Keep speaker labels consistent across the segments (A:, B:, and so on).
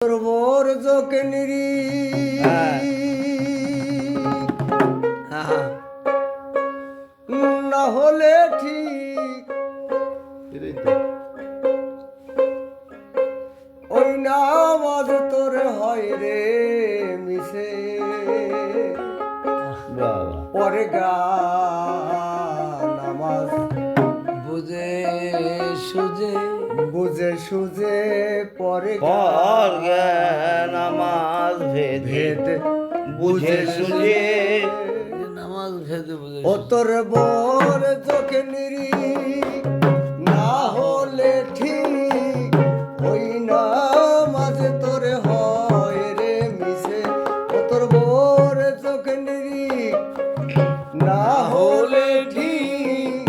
A: তোর চোখে নিরি না হলে ঠিক ওই নামাজ তোর হয় রে মিশে পরে গা নামাজ বুঝে সুঝে পরে
B: নামাজ ভেদ বুঝে সুঝে
C: নামাজ ভেদে বুঝে
A: ও তোর বোর চোখে নিরি না হলে ঠিক ওই নামাজ তোর হয় রে মিশে ও তোর বোর চোখে নিরি না হলে ঠিক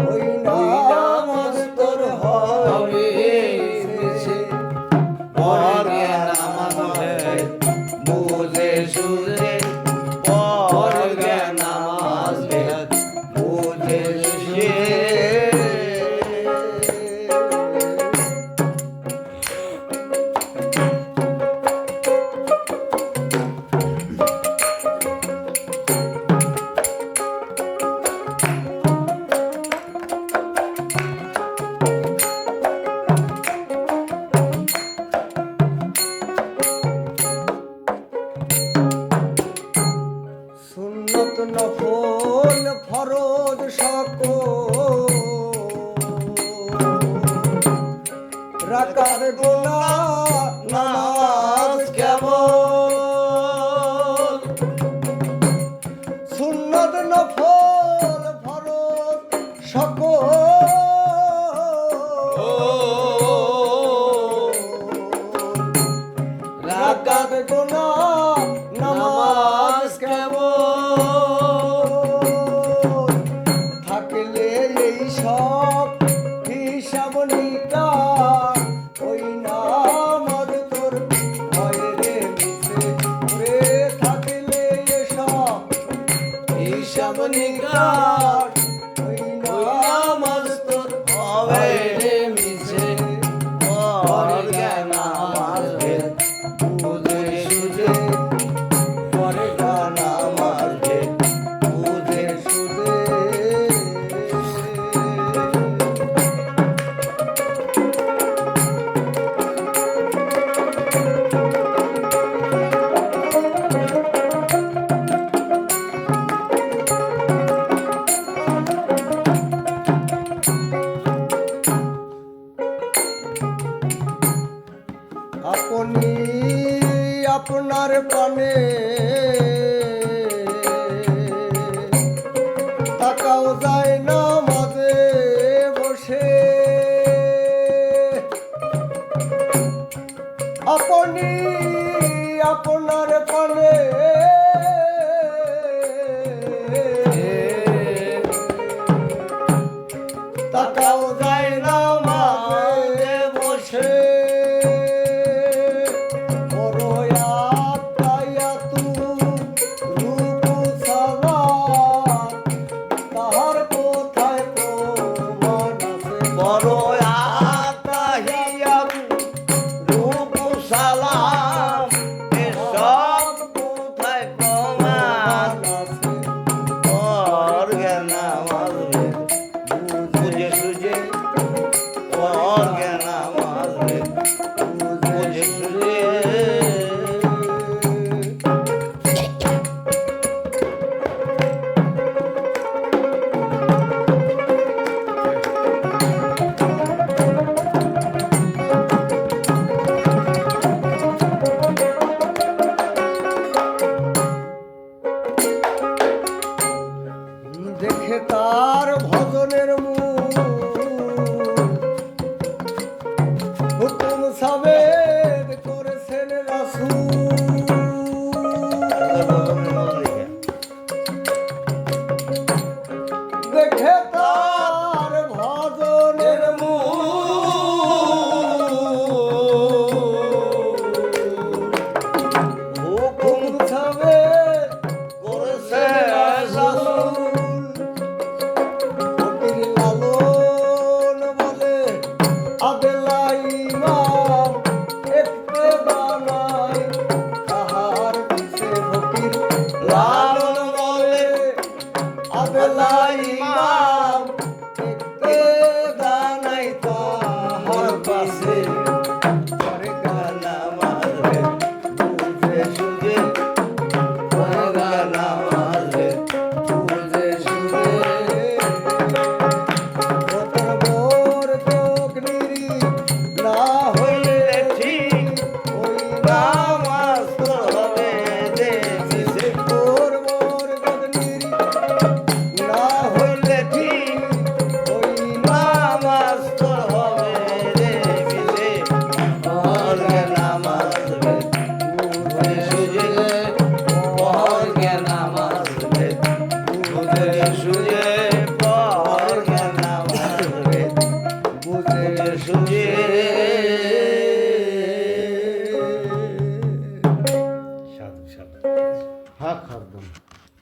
A: ওই নামাজ তোর হয় মিশে
B: পরে নামাজ ভেদ বুঝে সুঝে পরে নামাজ ভেদ বুঝে সুঝে
A: সুন্নত নফল ফরজ সকল রাকার গোলা নামাজ কেমন সুন্নত নফল ফরজ সকল রাকাত গোনা নামাজ কেমন থাকলে এই সব হিসাব নিকাশ ওই নামাজ তোর হয় রে মিশে রে থাকলে এসব হিসাব নিকাশ ওই নামাজ তোর
B: হবে
A: রে মিশে
B: পরে নামাজ ভেদ বুঝে সুঝে
A: পরে
B: নামাজ ভেদ বুঝে
A: সুদে আপনি আপনার পানে তাকাও যায় না মাঝে বসে আপনি আপনার পানে তাকাও যায় না মাঝে বসে
B: বড় আতাহিয়াত রূপ সালাম এসব কোথায় প্রমাণ পরে নামাজ ভেদ বুঝে সুঝে পরে নামাজ ভেদ বুঝে সুঝে
A: হ্যাঁ খাদ্য